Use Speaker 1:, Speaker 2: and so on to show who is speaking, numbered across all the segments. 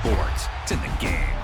Speaker 1: sports. It's in the game.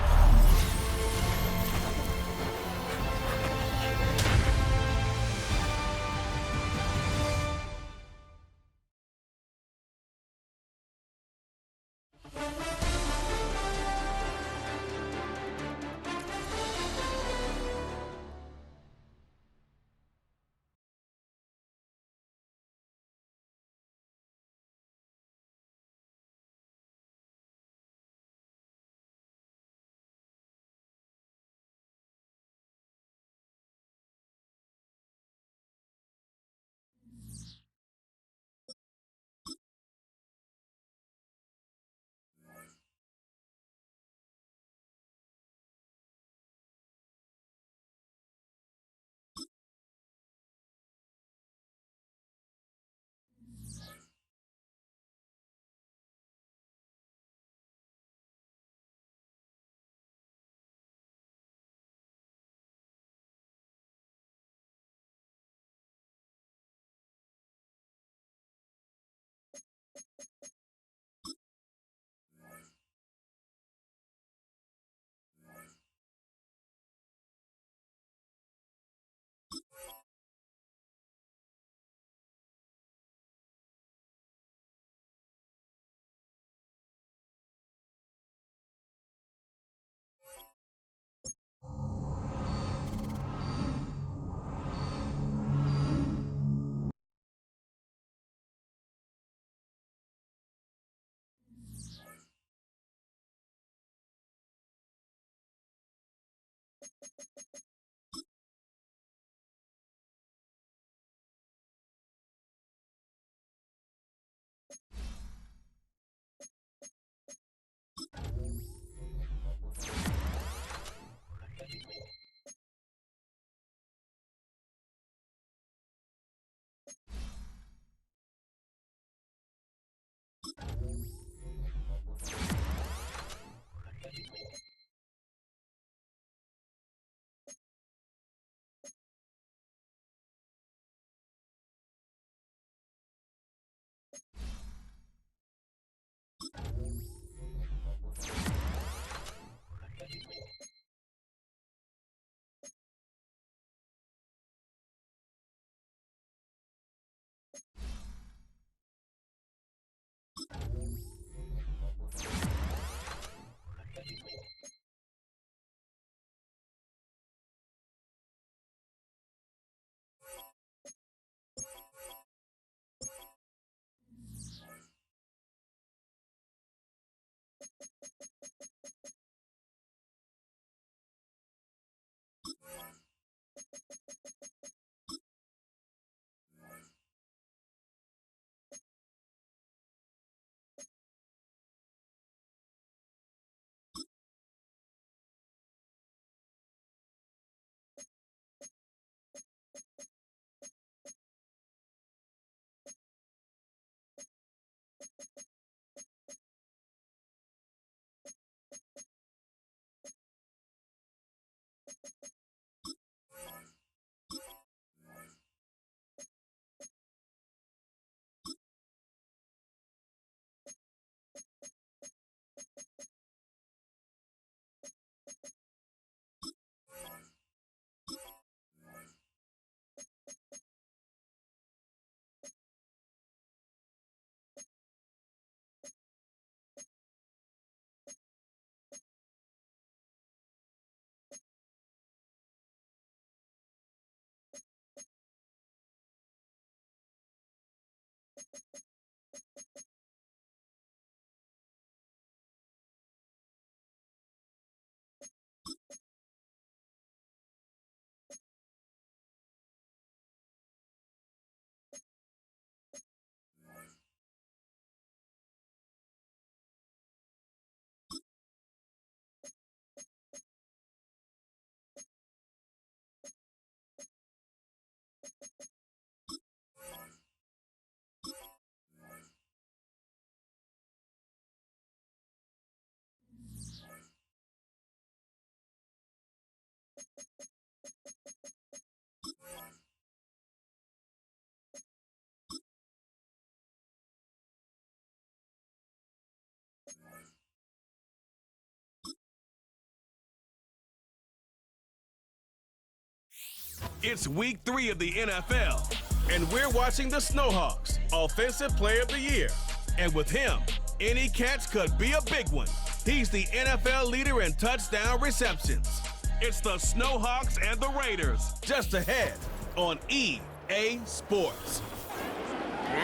Speaker 1: It's week 3 of the NFL, and we're watching the Snowhawks, Offensive Player of the Year. And with him, any catch could be a big one. He's the NFL leader in touchdown receptions. It's the Snowhawks and the Raiders, just ahead on EA Sports.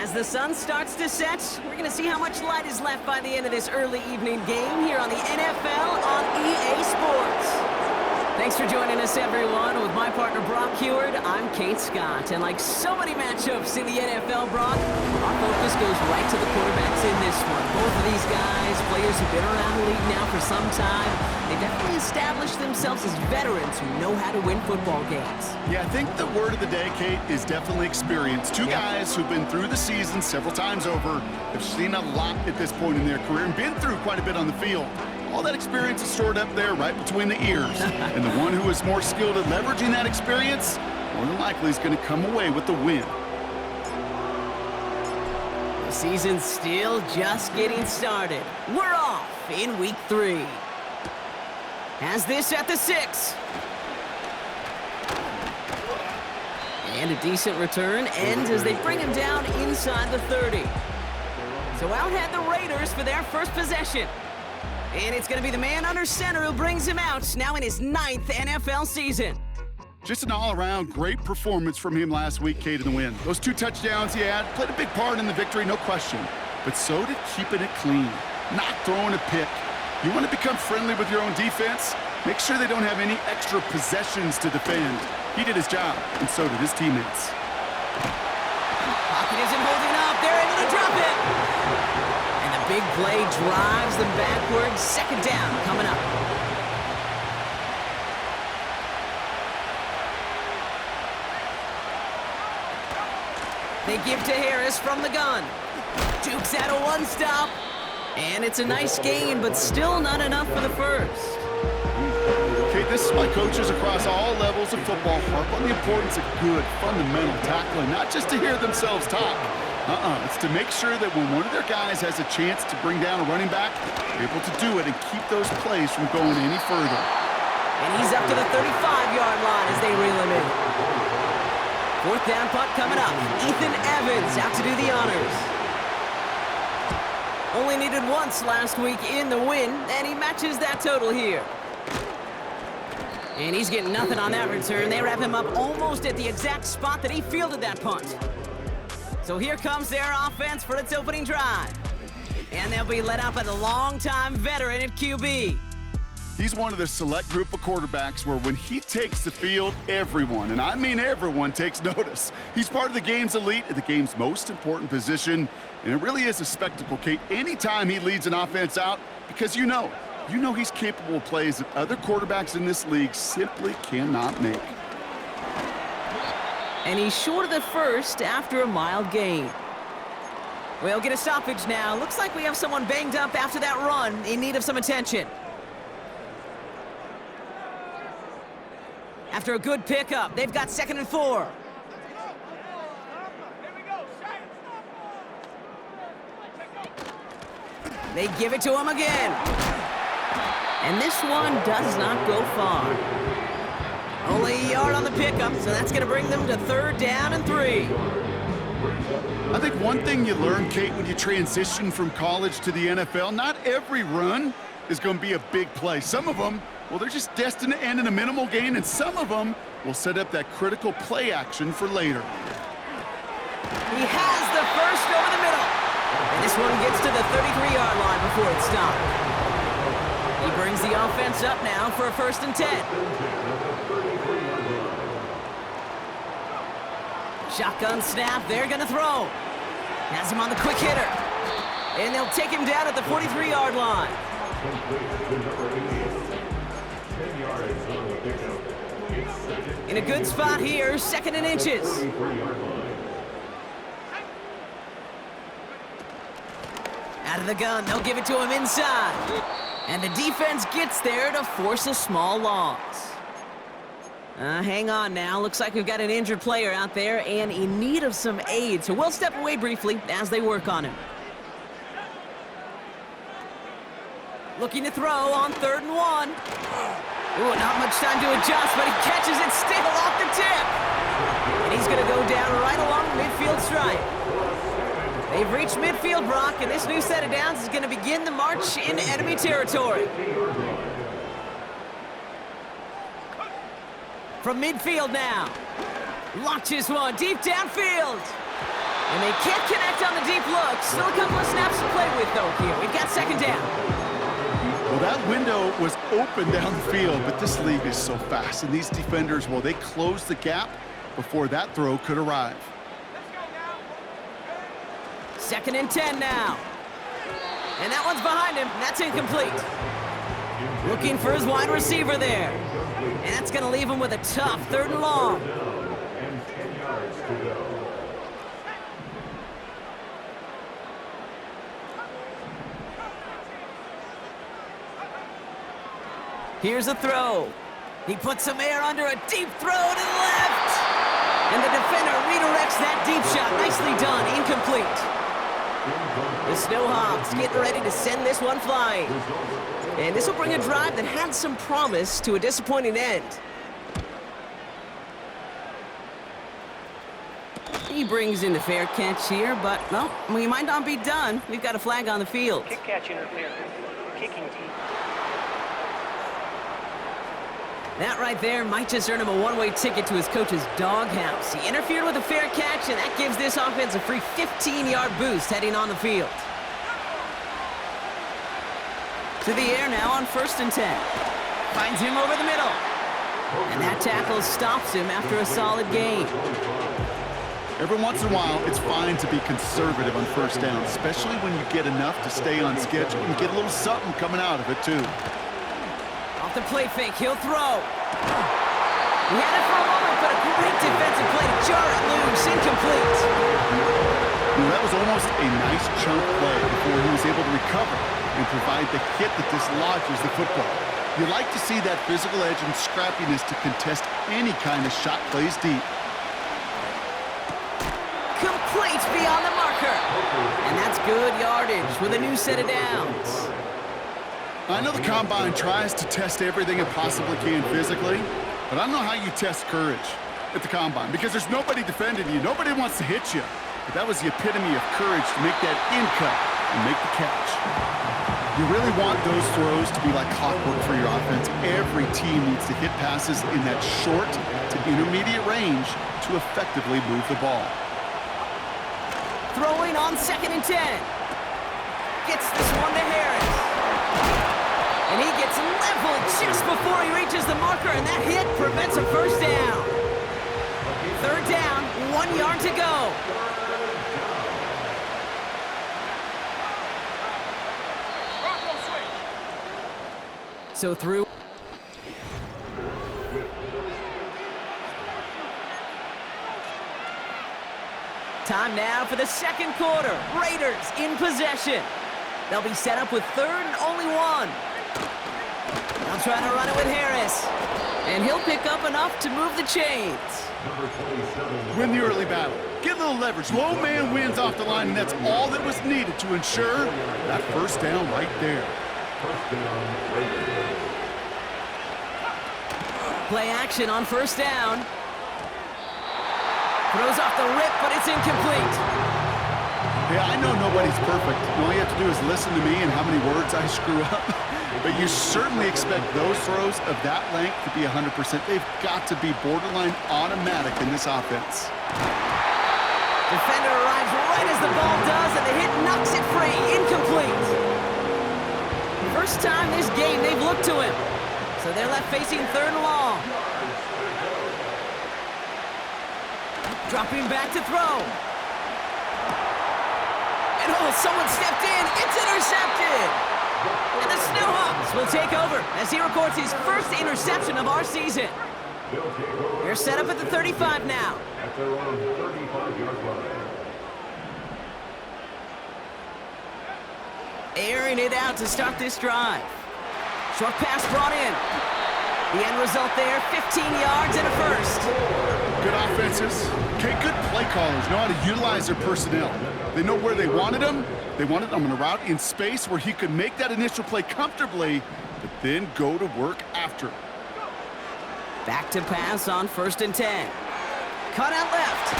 Speaker 2: As the sun starts to set, we're going to see how much light is left by the end of this early evening game here on the NFL on EA Sports. Thanks for joining us, everyone. With my partner, Brock Heward, I'm Kate Scott. And like so many matchups in the NFL, Brock, our focus goes right to the quarterbacks in this one. Both of these guys, players who've been around the league now for some time, they definitely established themselves as veterans who know how to win football games.
Speaker 3: Yeah, I think the word of the day, Kate, is definitely experience. Two guys who've been through the season several times over, have seen a lot at this point in their career, and been through quite a bit on the field. All that experience is stored up there right between the ears. And the one who is more skilled at leveraging that experience, more than likely is going to come away with the win.
Speaker 2: The season's still just getting started. We're off in week 3. Has this at the 6. And a decent return ends as they bring him down inside the 30. So out head the Raiders for their first possession. And it's going to be the man under center who brings him out, now in his 9th NFL season.
Speaker 3: Just an all-around great performance from him last week, Kate, in the win. Those 2 touchdowns he had played a big part in the victory, no question. But so did keeping it clean, not throwing a pick. You want to become friendly with your own defense? Make sure they don't have any extra possessions to defend. He did his job, and so did his teammates.
Speaker 2: Pocket isn't holding up. They're able to drop it. And the big play drives them backwards. Second down coming up. They give to Harris from the gun. Dukes out a one-stop. And it's a nice gain, but still not enough for the first.
Speaker 3: Okay, this is why coaches across all levels of football harp on the importance of good, fundamental tackling, not just to hear themselves talk. It's to make sure that when one of their guys has a chance to bring down a running back, they're able to do it and keep those plays from going any further.
Speaker 2: And he's up to the 35-yard line as they reel him in. 4th down punt coming up. Ethan Evans out to do the honors. Only needed once last week in the win, and he matches that total here. And he's getting nothing on that return. They wrap him up almost at the exact spot that he fielded that punt. So here comes their offense for its opening drive. And they'll be led out by the longtime veteran at QB.
Speaker 3: He's one of the select group of quarterbacks where when he takes the field, everyone, and I mean everyone, takes notice. He's part of the game's elite at the game's most important position, and it really is a spectacle, Kate, anytime he leads an offense out, because you know he's capable of plays that other quarterbacks in this league simply cannot make.
Speaker 2: And he's short of the first after a mild gain. We'll get a stoppage now. Looks like we have someone banged up after that run in need of some attention. After a good pickup, they've got 2nd and 4. They give it to him again. And this one does not go far. Only a yard on the pickup, so that's going to bring them to 3rd down and 3.
Speaker 3: I think one thing you learn, Kate, when you transition from college to the NFL, not every run is going to be a big play. Some of them, well, they're just destined to end in a minimal gain, and some of them will set up that critical play action for later.
Speaker 2: He has the first over the middle. And this one gets to the 33-yard line before it's stopped. He brings the offense up now for a 1st and 10. Shotgun snap, they're going to throw. Has him on the quick hitter. And they'll take him down at the 43-yard line. In a good spot here, 2nd and inches. Out of the gun, they'll give it to him inside. And the defense gets there to force a small loss. Hang on now. Looks like we've got an injured player out there and in need of some aid. So we'll step away briefly as they work on him. Looking to throw on 3rd and 1. Ooh, not much time to adjust, but he catches it still off the tip. And he's going to go down right along the midfield stripe. They've reached midfield, Brock, and this new set of downs is going to begin the march into enemy territory. From midfield now. Launches one deep downfield. And they can't connect on the deep look. Still a couple of snaps to play with, though, here. We've got second down.
Speaker 3: Well, that window was open down the field, but this league is so fast. And these defenders, well, they closed the gap before that throw could arrive.
Speaker 2: Second and 10 now. And that one's behind him. That's incomplete. Looking for his wide receiver there. And that's going to leave him with a tough 3rd and long. Here's a throw. He puts some air under a deep throw to the left. And the defender redirects that deep shot. Nicely done. Incomplete. The Snowhawks getting ready to send this one flying. And this will bring a drive that had some promise to a disappointing end. He brings in the fair catch here, but, well, we might not be done. We've got a flag on the field.
Speaker 4: Kick catch interference. Kicking team.
Speaker 2: That right there might just earn him a one-way ticket to his coach's doghouse. He interfered with a fair catch, and that gives this offense a free 15-yard boost heading on the field. To the air now on 1st and 10. Finds him over the middle. And that tackle stops him after a solid gain.
Speaker 3: Every once in a while, it's fine to be conservative on 1st down, especially when you get enough to stay on schedule and get a little something coming out of it, too.
Speaker 2: Off the play fake, he'll throw. He had it for a moment, but a great defensive play to jar it loose. Incomplete.
Speaker 3: That was almost a nice chunk play before he was able to recover and provide the hit that dislodges the football. You like to see that physical edge and scrappiness to contest any kind of shot plays deep.
Speaker 2: Complete beyond the marker. And that's good yardage with a new set of downs.
Speaker 3: I know the Combine tries to test everything it possibly can physically, but I don't know how you test courage at the Combine because there's nobody defending you. Nobody wants to hit you. But that was the epitome of courage to make that in cut and make the catch. You really want those throws to be like clockwork for your offense. Every team needs to hit passes in that short to intermediate range to effectively move the ball.
Speaker 2: Throwing on 2nd and 10. Gets this one to Harris. And he gets leveled just before he reaches the marker, and that hit prevents a 1st down. 3rd down, 1 yard to go. So through. Time now for the 2nd quarter. Raiders in possession. They'll be set up with 3rd and only 1. Now trying to run it with Harris. And he'll pick up enough to move the chains.
Speaker 3: Win the early battle. Get a little leverage. Low man wins off the line, and that's all that was needed to ensure that 1st down right there.
Speaker 2: Play action on 1st down. Throws off the rip, but it's incomplete.
Speaker 3: Yeah, I know nobody's perfect. All you have to do is listen to me and how many words I screw up. But you certainly expect those throws of that length to be 100%. They've got to be borderline automatic in this offense.
Speaker 2: Defender arrives right as the ball does, and the hit knocks it free. Incomplete. First time this game they've looked to him. So they're left facing 3rd and long. Dropping back to throw. And oh, someone stepped in. It's intercepted. And the Snowhawks will take over as he records his 1st interception of our season. They're set up at the 35 now.
Speaker 5: At their own 35-yard line.
Speaker 2: Airing it out to start this drive. Short pass brought in. The end result there, 15 yards and a 1st.
Speaker 3: Good offenses. Okay, good play callers know how to utilize their personnel. They know where they wanted them. They wanted them on a route in space where he could make that initial play comfortably, but then go to work after.
Speaker 2: Back to pass on 1st and 10. Cut out left.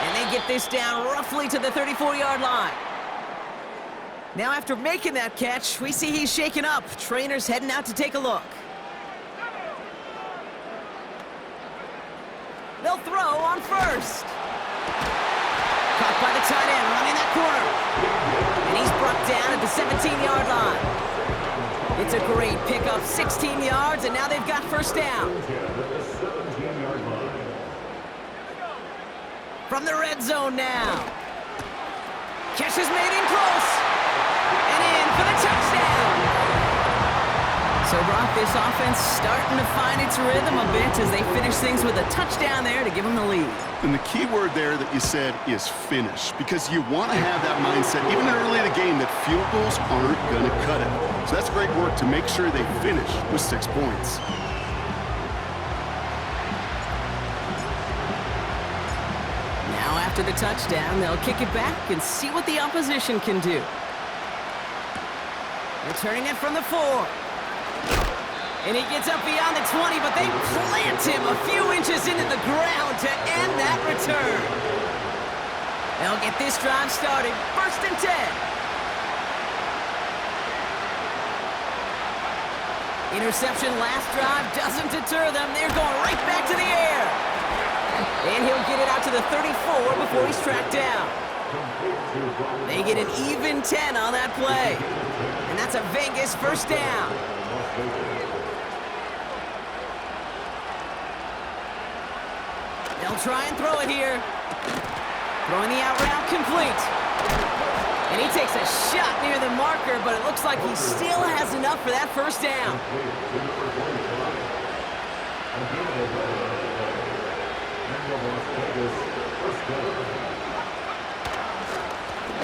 Speaker 2: And they get this down roughly to the 34-yard line. Now after making that catch, we see he's shaken up. Trainer's heading out to take a look. They'll throw on 1st. Caught by the tight end, running that corner. And he's brought down at the 17-yard line. It's a great pickup, 16 yards, and now they've got 1st down. From the red zone now. Catch is made in close. And in for the touchdown. So, Brock, this offense starting to find its rhythm a bit as they finish things with a touchdown there to give them the lead.
Speaker 3: And the key word there that you said is finish, because you want to have that mindset, even early in the game, that field goals aren't going to cut it. So that's great work to make sure they finish with 6 points.
Speaker 2: Now after the touchdown, they'll kick it back and see what the opposition can do. Returning it from the 4. And he gets up beyond the 20, but they plant him a few inches into the ground to end that return. They'll get this drive started. 1st and 10. Interception last drive doesn't deter them. They're going right back to the air. And he'll get it out to the 34 before he's tracked down. They get an even 10 on that play. And that's a Vegas 1st down. They'll try and throw it here. Throwing the out route complete. And he takes a shot near the marker, but it looks like he still has enough for that 1st down.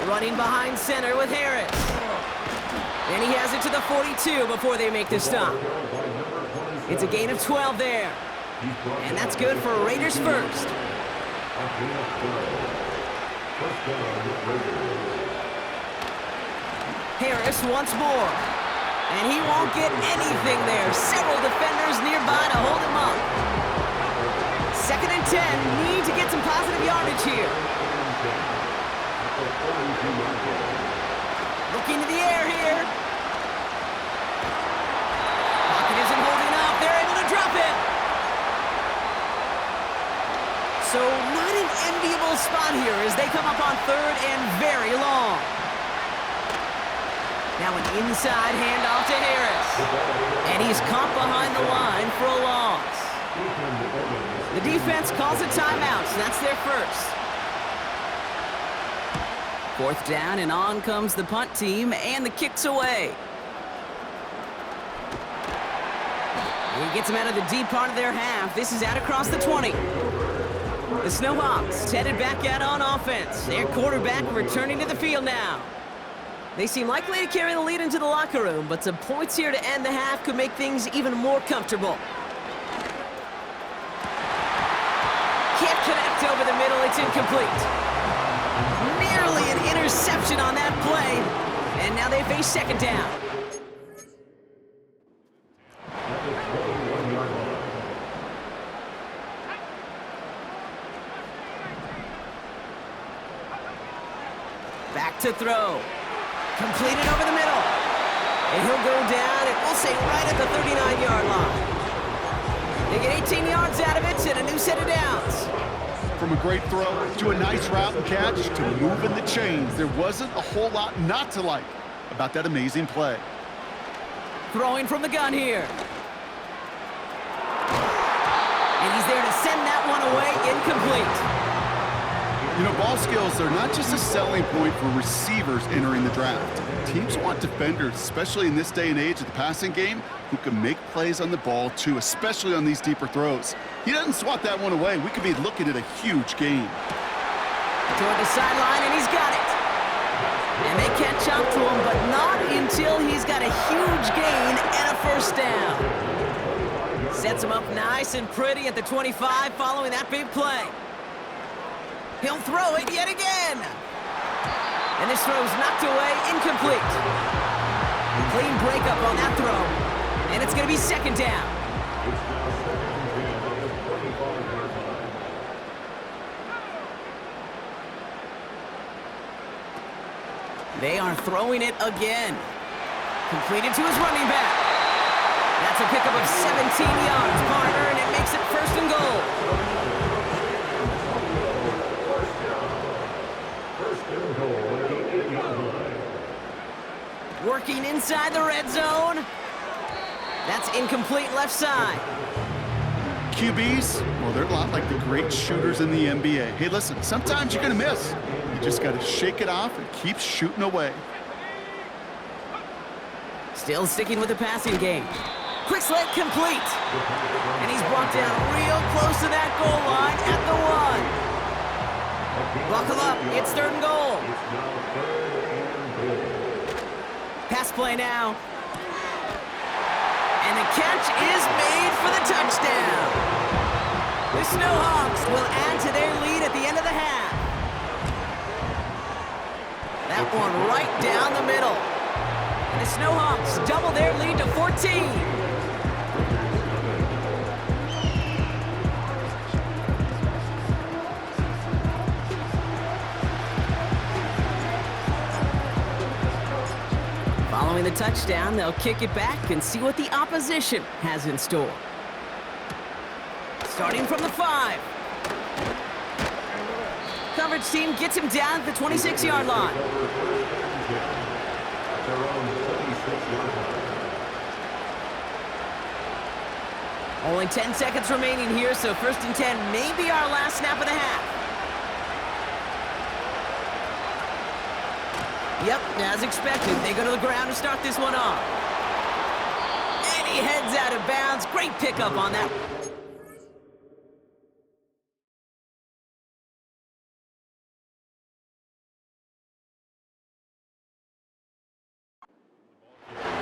Speaker 2: Running behind center with Harris. And he has it to the 42 before they make the stop. It's a gain of 12 there. And that's good for Raiders 1st. Harris once more. And he won't get anything there. Several defenders nearby to hold him up. 2nd and 10. Need to get some positive yardage here. Looking to the air here. Pocket isn't holding up. They're able to drop it. So not an enviable spot here as they come up on 3rd and very long. Now an inside handoff to Harris. And he's caught behind the line for a loss. The defense calls a timeout, so that's their 1st. 4th down, and on comes the punt team, and the kick's away. He gets them out of the deep part of their half. This is out across the 20. The Snowhawks headed back out on offense. Their quarterback returning to the field now. They seem likely to carry the lead into the locker room, but some points here to end the half could make things even more comfortable. Can't connect over the middle. It's incomplete. Nearly an interception on that play. And now they face 2nd down. Back to throw. Completed over the middle. And he'll go down, and we'll say right at the 39-yard line. They get 18 yards out of it and a new set of downs.
Speaker 3: From a great throw to a nice route and catch to moving the chains, there wasn't a whole lot not to like about that amazing play.
Speaker 2: Throwing from the gun here. And he's there to send that one away, incomplete.
Speaker 3: You know, ball skills are not just a selling point for receivers entering the draft. Teams want defenders, especially in this day and age of the passing game, who can make plays on the ball too, especially on these deeper throws. He doesn't swat that one away. We could be looking at a huge gain.
Speaker 2: Toward the sideline, and he's got it. And they catch up to him, but not until he's got a huge gain and a 1st down. Sets him up nice and pretty at the 25 following that big play. He'll throw it yet again. And this throw's knocked away, incomplete. Clean breakup on that throw. And it's going to be 2nd down. They are throwing it again. Completed to his running back. That's a pickup of 17 yards, partner, and it makes it 1st and goal. Working inside the red zone. That's incomplete left side.
Speaker 3: QBs, well, they're a lot like the great shooters in the NBA. Hey, listen, sometimes you're going to miss. You just got to shake it off and keep shooting away.
Speaker 2: Still sticking with the passing game. Quick slant complete. And he's brought down real close to that goal line at the 1. Buckle up, it's 3rd and goal. Pass play now. And the catch is made for the touchdown. The Snowhawks will add to their lead at the end of the half. That one right down the middle. And the Snowhawks double their lead to 14. Following the touchdown, they'll kick it back and see what the opposition has in store. Starting from the 5. Coverage team gets him down at the 26-yard line. Only 10 seconds remaining here, so 1st and 10 may be our last snap of the half. Yep, as expected, they go to the ground to start this one off. And he heads out of bounds. Great pickup on that.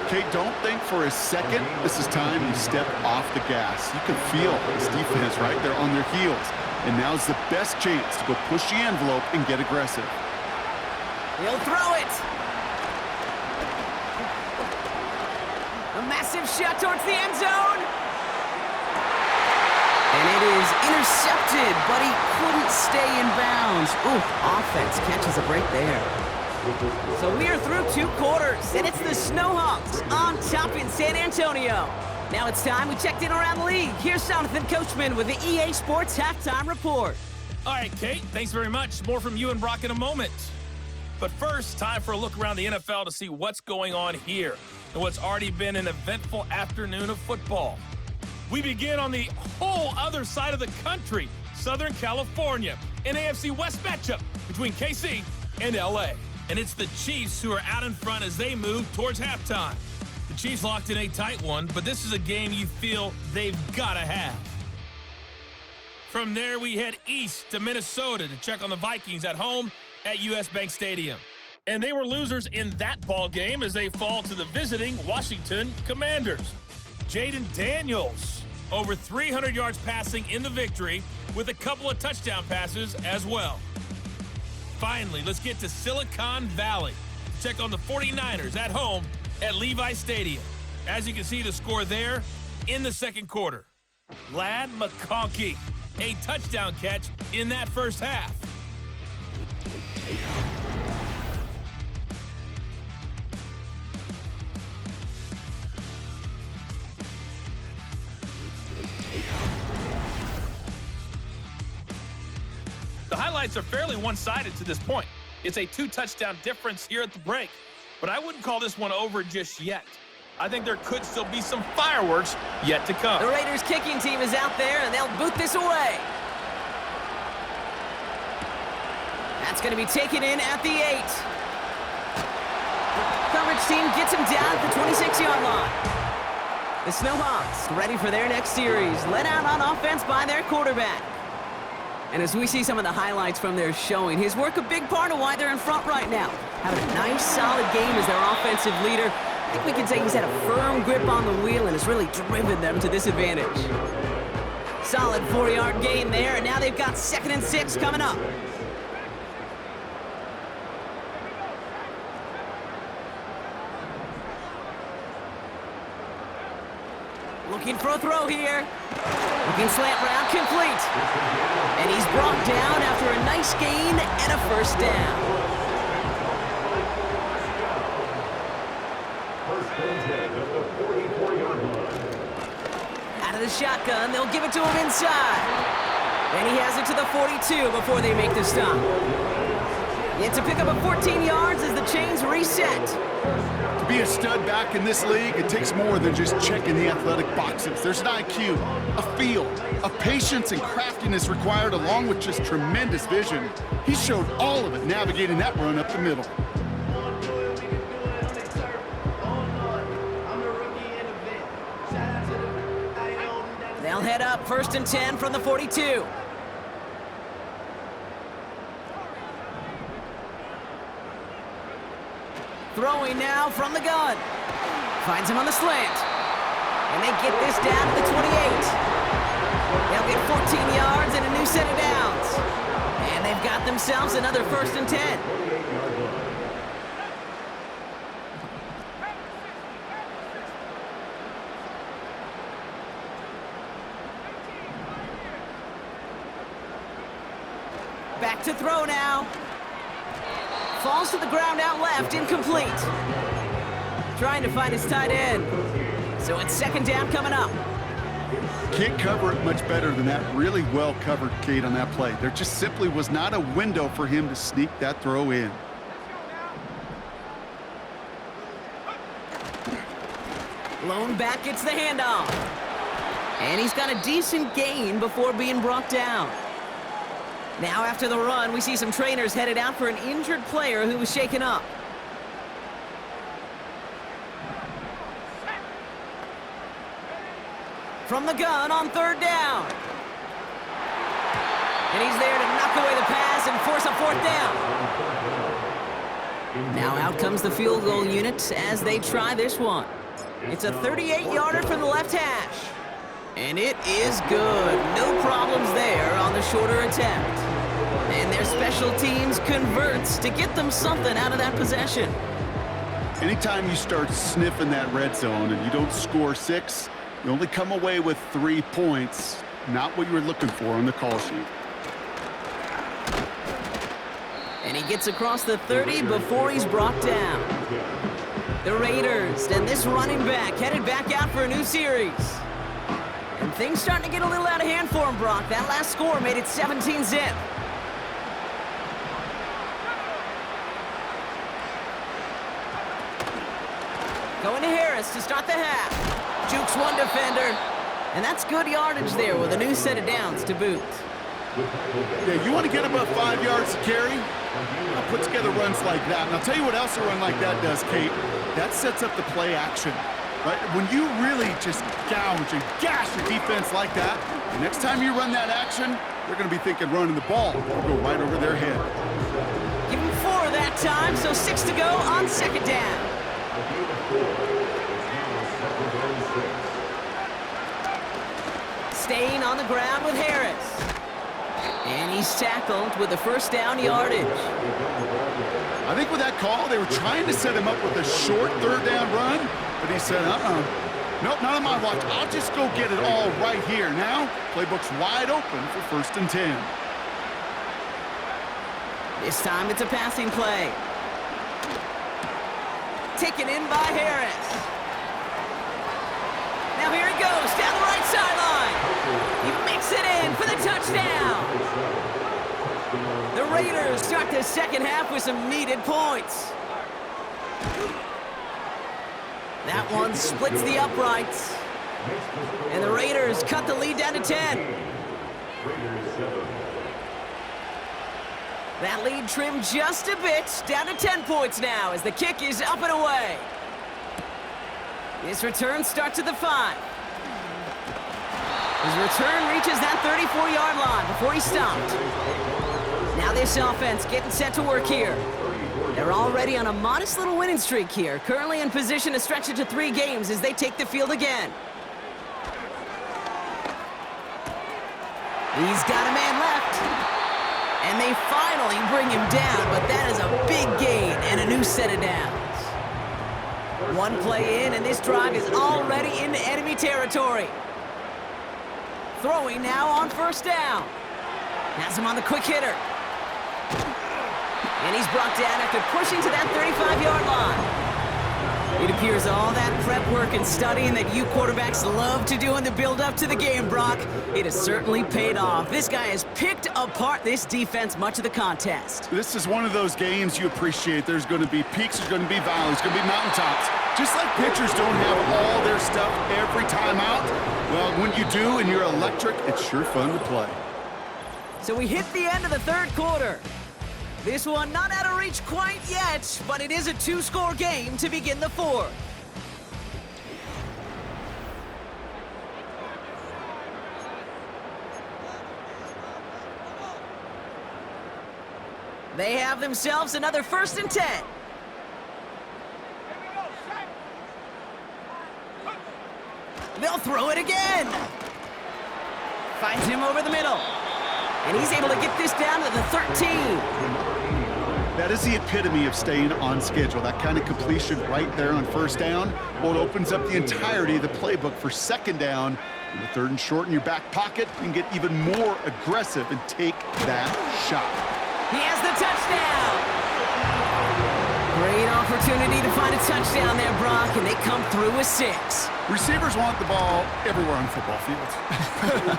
Speaker 3: Okay, don't think for a second this is time you step off the gas. You can feel this defense right there on their heels. And now's the best chance to go push the envelope and get aggressive.
Speaker 2: He'll throw it. A massive shot towards the end zone. And it is intercepted, but he couldn't stay in bounds. Ooh, offense catches a break there. So we are through 2 quarters, and it's the Snowhawks on top in San Antonio. Now it's time we checked in around the league. Here's Jonathan Coachman with the EA Sports Halftime Report.
Speaker 6: All right, Kate, thanks very much. More from you and Brock in a moment. But first, time for a look around the NFL to see what's going on here and what's already been an eventful afternoon of football. We begin on the whole other side of the country, Southern California, an AFC West matchup between KC and LA. And it's the Chiefs who are out in front as they move towards halftime. The Chiefs locked in a tight one, but this is a game you feel they've got to have. From there, we head east to Minnesota to check on the Vikings at home at US Bank Stadium. And they were losers in that ball game as they fall to the visiting Washington Commanders. Jaden Daniels, over 300 yards passing in the victory with a couple of touchdown passes as well. Finally, let's get to Silicon Valley to check on the 49ers at home at Levi Stadium. As you can see, the score there in the 2nd quarter. Ladd McConkey, a touchdown catch in that first half. The highlights are fairly one-sided to this point. It's a 2-touchdown difference here at the break, but I wouldn't call this one over just yet. I think there could still be some fireworks yet to come.
Speaker 2: The Raiders kicking team is out there, and they'll boot this away. That's going to be taken in at the 8. Coverage team gets him down at the 26-yard line. The Snowhawks ready for their next series, led out on offense by their quarterback. And as we see some of the highlights from their showing, his work a big part of why they're in front right now. Having a nice, solid game as their offensive leader. I think we can say he's had a firm grip on the wheel and has really driven them to this advantage. Solid 4-yard gain there, and now they've got 2nd and 6 coming up. Looking for a throw here. Looking slant route complete. And he's brought down after a nice gain and a 1st down. the shotgun. They'll give it to him inside. And he has it to the 42 before they make the stop. Yet to pick up a 14 yards as the chains reset.
Speaker 3: To be a stud back in this league, it takes more than just checking the athletic boxes. There's an IQ, a feel, a patience and craftiness required along with just tremendous vision. He showed all of it navigating that run up the middle.
Speaker 2: They'll head up 1st and 10 from the 42. Throwing now from the gun. Finds him on the slant. And they get this down to the 28. They'll get 14 yards and a new set of downs. And they've got themselves another 1st and 10. Back to throw now. Falls to the ground out left, incomplete. Trying to find his tight end. So it's 2nd down coming up.
Speaker 3: Can't cover it much better than that. Really well covered, Kate, on that play. There just simply was not a window for him to sneak that throw in.
Speaker 2: Lone back gets the handoff. And he's got a decent gain before being brought down. Now after the run, we see some trainers headed out for an injured player who was shaken up. From the gun on 3rd down. And he's there to knock away the pass and force a 4th down. Now out comes the field goal unit as they try this one. It's a 38-yarder from the left hash. And it is good. No problems there on the shorter attempt. And their special teams converts to get them something out of that possession.
Speaker 3: Anytime you start sniffing that red zone and you don't score 6, you only come away with 3 points. Not what you were looking for on the call sheet.
Speaker 2: And he gets across the 30 before he's brought down. The Raiders and this running back headed back out for a new series. And things starting to get a little out of hand for him, Brock. That last score made it 17-zip. Going to Harris to start the half. Jukes one defender. And that's good yardage there with a new set of downs to boot.
Speaker 3: Yeah, you want to get above 5 yards to carry? I'll put together runs like that. And I'll tell you what else a run like that does, Kate. That sets up the play action. Right? When you really just gouge and gash your defense like that, the next time you run that action, they're going to be thinking running the ball. It'll go right over their head.
Speaker 2: Give him 4 that time, so 6 to go on 2nd down. Staying on the ground with Harris. And he's tackled with the 1st down yardage.
Speaker 3: I think with that call, they were trying to set him up with a short 3rd down run, but he said, nope, not on my watch. I'll just go get it all right here. Now, playbook's wide open for 1st and 10.
Speaker 2: This time it's a passing play. Taken in by Harris. Now here he goes, down the right sideline. He makes it in for the touchdown. The Raiders start the 2nd half with some needed points. That one splits the uprights. And the Raiders cut the lead down to 10. That lead trimmed just a bit, down to 10 points now as the kick is up and away. His return starts at the 5. His return reaches that 34-yard line before he stopped. Now this offense getting set to work here. They're already on a modest little winning streak here, currently in position to stretch it to 3 games as they take the field again. He's got a man left. And they finally bring him down, but that is a big gain and a new set of downs. 1 play in, and this drive is already into enemy territory. Throwing now on 1st down. Has him on the quick hitter. And he's brought down after pushing to that 35-yard line. It appears all that prep work and studying that you quarterbacks love to do in the build-up to the game, Brock, it has certainly paid off. This guy has picked apart this defense much of the contest.
Speaker 3: This is one of those games you appreciate. There's going to be peaks, there's going to be valleys, there's going to be mountaintops. Just like pitchers don't have all their stuff every time out, well, when you do and you're electric, it's sure fun to play.
Speaker 2: So we hit the end of the third quarter. This one not out of reach quite yet, but it is a two-score game to begin the fourth. They have themselves another 1st and 10. They'll throw it again. Finds him over the middle. And he's able to get this down to the 13.
Speaker 3: That is the epitome of staying on schedule. That kind of completion right there on 1st down. Well, it opens up the entirety of the playbook for 2nd down. In the 3rd and short in your back pocket, you can get even more aggressive and take that shot.
Speaker 2: He has the touchdown. Great opportunity to find a touchdown there, Brock, and they come through with 6.
Speaker 3: Receivers want the ball everywhere on football fields.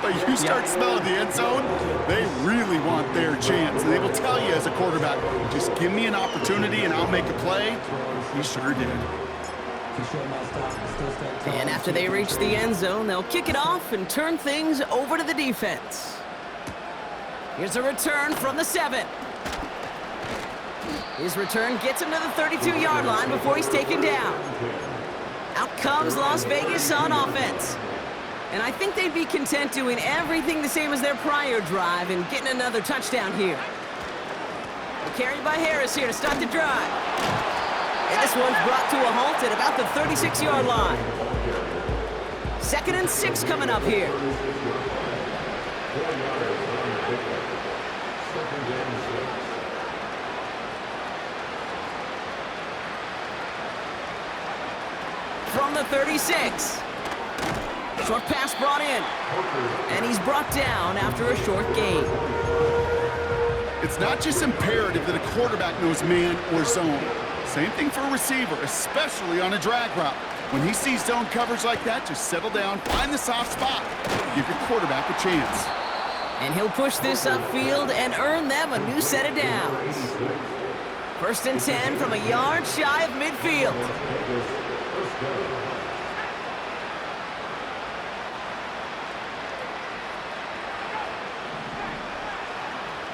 Speaker 3: But you start smelling the end zone, they really want their chance. And they will tell you as a quarterback, just give me an opportunity and I'll make a play. He sure did.
Speaker 2: And after they reach the end zone, they'll kick it off and turn things over to the defense. Here's a return from the 7. His return gets him to the 32-yard line before he's taken down. Out comes Las Vegas on offense. And I think they'd be content doing everything the same as their prior drive and getting another touchdown here. Carried by Harris here to start the drive. And this one's brought to a halt at about the 36-yard line. 2nd and 6 coming up here. From the 36. Short pass brought in. And he's brought down after a short gain.
Speaker 3: It's not just imperative that a quarterback knows man or zone. Same thing for a receiver, especially on a drag route. When he sees zone coverage like that, just settle down, find the soft spot, give your quarterback a chance.
Speaker 2: And he'll push this upfield and earn them a new set of downs. 1st and 10 from a yard shy of midfield.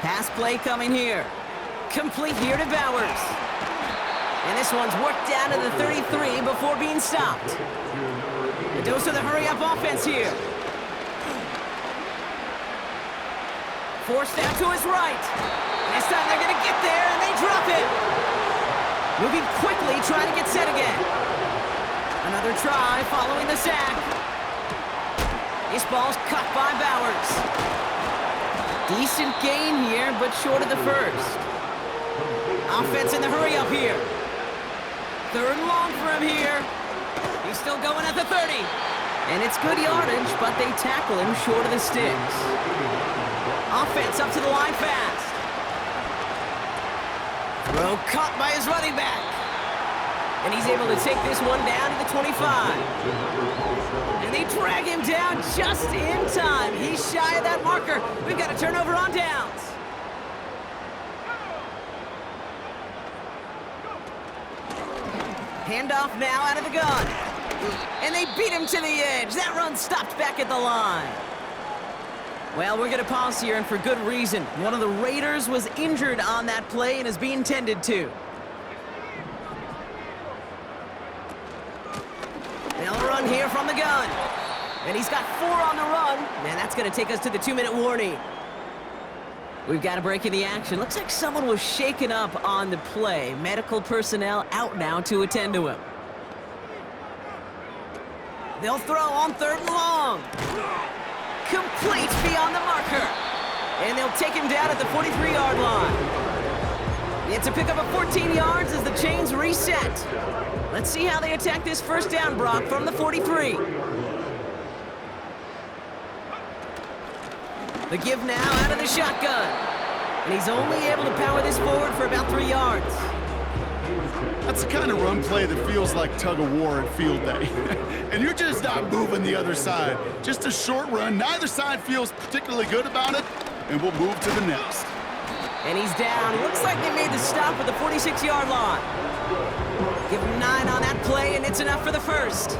Speaker 2: Pass play coming here. Complete here to Bowers. And this one's worked down to the 33 before being stopped. The dose of the hurry-up offense here. Forced out to his right. This time they're going to get there, and they drop it. Moving quickly, trying to get set again. Another try following the sack. This ball's cut by Bowers. Decent gain here, but short of the 1st. Offense in the hurry-up here. 3rd and long for him here. He's still going at the 30. And it's good yardage, but they tackle him short of the sticks. Offense up to the line fast. Throw caught by his running back. And he's able to take this one down to the 25. And they drag him down just in time. He's shy of that marker. We've got a turnover on downs. Handoff now out of the gun. And they beat him to the edge. That run stopped back at the line. Well, we're going to pause here, and for good reason. One of the Raiders was injured on that play and is being tended to. They'll run here from the gun. And he's got 4 on the run. And that's going to take us to the 2-minute warning. We've got a break in the action. Looks like someone was shaken up on the play. Medical personnel out now to attend to him. They'll throw on 3rd and long. Complete beyond the marker. And they'll take him down at the 43-yard line. It's a pickup of 14 yards as the chains reset. Let's see how they attack this 1st down, Brock, from the 43. The give now out of the shotgun. And he's only able to power this forward for about 3 yards.
Speaker 3: That's the kind of run play that feels like tug-of-war at field day. And you're just not moving the other side. Just a short run. Neither side feels particularly good about it, and we'll move to the next.
Speaker 2: And he's down. Looks like they made the stop at the 46-yard line. Give him 9 on that play, and it's enough for the first.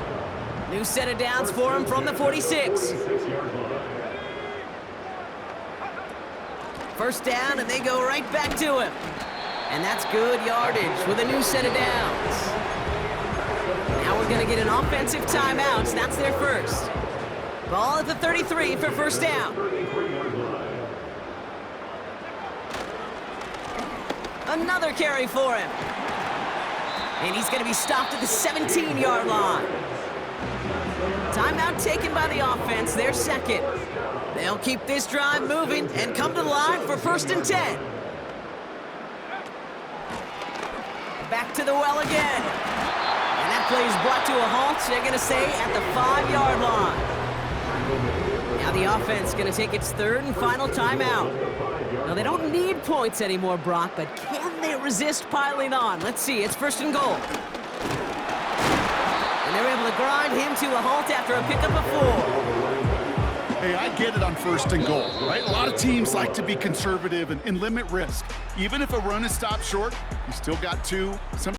Speaker 2: New set of downs for him from the 46. First down, and they go right back to him. And that's good yardage with a new set of downs. Now we're going to get an offensive timeout. That's their first. Ball at the 33 for first down. Another carry for him. And he's going to be stopped at the 17-yard line. Timeout taken by the offense, their second. They'll keep this drive moving and come to the line for first and 10. Back to the well again. And that play is brought to a halt. They're going to say at the 5-yard line. Now the offense is going to take its third and final timeout. Now they don't need points anymore, Brock, but can they resist piling on? Let's see. It's first and goal. And they're able to grind him to a halt after a pickup of 4.
Speaker 3: Hey, I get it on first and goal, right? A lot of teams like to be conservative and limit risk. Even if a run is stopped short, you still got 2.